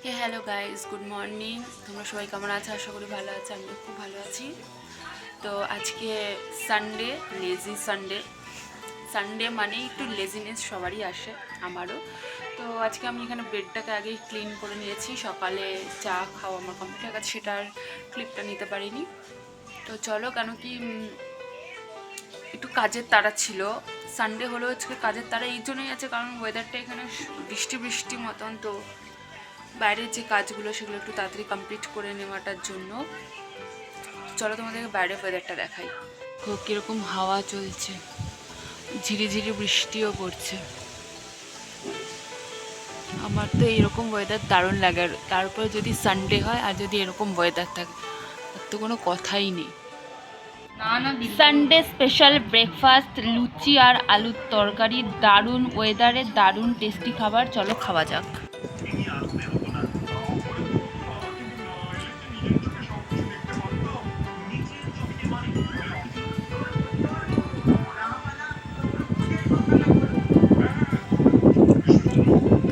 হে hello guys, good morning. তোমরা সবাই কেমন আছো? আশা করি ভালো আছো। আমিও খুব ভালো আছি। তো আজকে সানডে, লেজি সানডে। সানডে মানে একটু লেজিনেস সবারই আসে, আমারও। তো আজকে আমি এখানে বেডটাকে আগেই ক্লিন করে নিয়েছি। সকালে চা খাওয়া আমার কমপ্লিট হয়ে গেছে, সেটার ক্লিপটা নিতে পারিনি। তো চলো, কেন কি একটু কাজের তাড়া ছিল। সানডে হলো আজকে কাজের তাড়া এই জন্যই আছে, কারণ ওয়েদারটা এখানে বৃষ্টি বৃষ্টি মতন। তো বাইরের যে কাজগুলো সেগুলো একটু তাড়াতাড়ি কমপ্লিট করে নেওয়াটার জন্য চলো তোমাদেরকে বাইরের ওয়েদারটা দেখাই। কীরকম হাওয়া চলছে, ঝিরিঝিরি বৃষ্টিও পড়ছে। আমার তো এরকম ওয়েদার দারুণ লাগে, আর তারপরে যদি সানডে হয় আর যদি এরকম ওয়েদার থাকে তার তো কোনো কথাই নেই। সানডে স্পেশাল ব্রেকফাস্ট, লুচি আর আলুর তরকারি। দারুণ ওয়েদারে দারুণ টেস্টি খাবার, চলো খাওয়া যাক।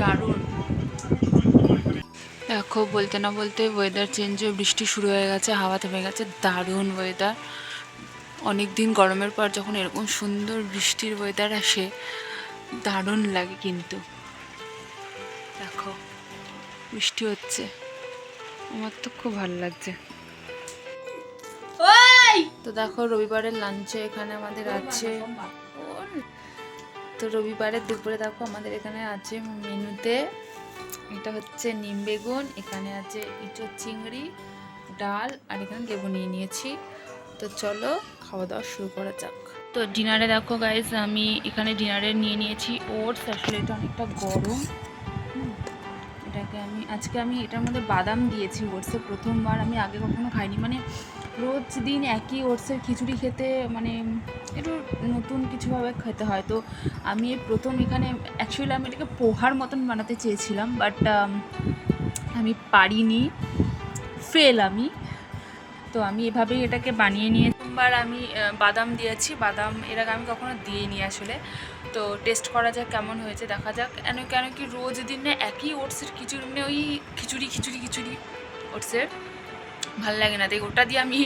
দারুণ। দেখো, বলতে না বলতে ওয়েদার চেঞ্জ হয়ে বৃষ্টি শুরু হয়ে গেছে, হাওয়া থেমে গেছে। দারুণ ওয়েদার। অনেক দিন গরমের পর যখন এরকম সুন্দর বৃষ্টির ওয়েদার আসে দারুণ লাগে। কিন্তু দেখো, বৃষ্টি হচ্ছে, আমার তো খুব ভালো লাগছে। তো দেখো, রবিবারের লাঞ্চে এখানে আমাদের আছে, তো রবিবারের দুপুরে দেখো আমাদের এখানে আছে মেনুতে, এটা হচ্ছে নিম বেগুন, এখানে আছে ইঁচড় চিংড়ি, ডাল, আর এখানে লেবু নিয়ে নিয়েছি। তো চলো খাওয়া দাওয়া শুরু করা যাক। তো ডিনারে দেখো গাইজ, আমি এখানে ডিনারে নিয়ে নিয়েছি ওটস। আসলে এটা অনেকটা গরম, এটাকে আজকে আমি এটার মধ্যে বাদাম দিয়েছি ওটসে। প্রথমবার, আমি আগে কখনো খাইনি, মানে রোজ দিন একই ওটসের খিচুড়ি খেতে মানে একটু নতুন কিছুভাবে খেতে হয়। তো আমি প্রথম এখানে অ্যাকচুয়ালি আমি এটাকে পোহার মতন বানাতে চেয়েছিলাম, বাট আমি পারিনি, ফেল আমি। তো আমি এভাবেই এটাকে বানিয়ে নিয়ে প্রথমবার আমি বাদাম দিয়েছি। বাদাম এর আগে আমি কখনো দিইনি আসলে। তো টেস্ট করা যাক কেমন হয়েছে, দেখা যাক। কেন কি রোজ দিন না একই ওটসের খিচুড়ি, মানে ওই খিচুড়ি খিচুড়ি খিচুড়ি ওটসের ভালো লাগে না। তাই ওটা দিয়ে আমি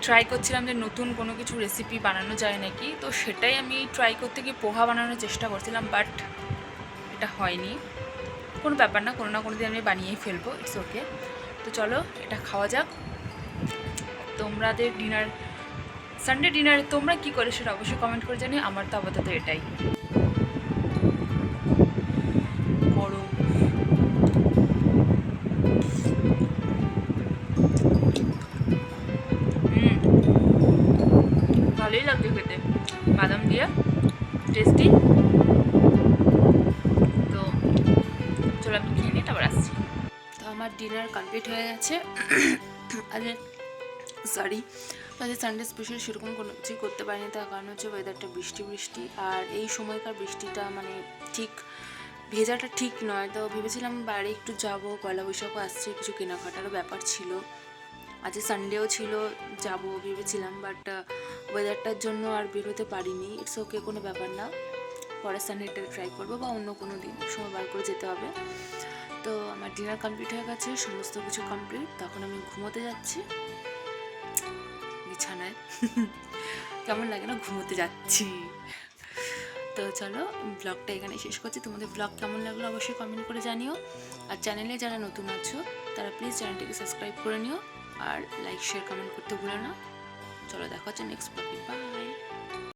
ট্রাই করছিলাম যে নতুন কোনো কিছু রেসিপি বানানো যায় নাকি। তো সেটাই আমি ট্রাই করতে গিয়ে পোহা বানানোর চেষ্টা করছিলাম, বাট এটা হয়নি। কোনো ব্যাপার না, কোনো না কোনো দিন আমি বানিয়েই ফেলবো, ইটস ওকে। তো চলো এটা খাওয়া যাক। তোমাদের ডিনার, সানডে ডিনারে তোমরা কী করে সেটা অবশ্যই কমেন্ট করে জানিও। আমার তো আপাতত এটাই। গরম, ভালোই লাগছে খেতে, বাদাম দিয়ে টেস্টি। তো চলো আমি খেয়ে নিই, তারপর আসছি। তো আমার ডিনার কমপ্লিট হয়ে গেছে। আজকে সরি, আজকে সানডে স্পেশাল সেরকম কোনো কিছুই করতে পারিনি। তার কারণ হচ্ছে ওয়েদারটা বৃষ্টি বৃষ্টি, আর এই সময়কার বৃষ্টিটা মানে ঠিক ভেজাটা ঠিক নয়। তো ভেবেছিলাম বাইরে একটু যাবো, পয়লা বৈশাখও আসছে, কিছু কেনাকাটারও ব্যাপার ছিল, আজকে সানডেও ছিল, যাব ভেবেছিলাম, বাট ওয়েদারটার জন্য আর বেরোতে পারিনি। ইটস ওকে, কোনো ব্যাপার না। পরের সানডেটা ট্রাই করবো, বা অন্য কোনো দিন সময় বার করে যেতে হবে। তো আমার ডিনার কমপ্লিট হয়ে গেছে, সমস্ত কিছু কমপ্লিট। তখন আমি ঘুমোতে যাচ্ছি বিছানায়। কেমন লাগে না, ঘুমোতে যাচ্ছি। তো চলো ব্লগটা এখানে শেষ করছি। তোমাদের ব্লগ কেমন লাগলো অবশ্যই কমেন্ট করে জানিও। আর চ্যানেলে যারা নতুন আছো তারা প্লিজ চ্যানেলটিকে সাবস্ক্রাইব করে নিও, আর লাইক শেয়ার কমেন্ট করতে ভুলো না। চলো দেখা হচ্ছে নেক্সট ব্লগে, বাই।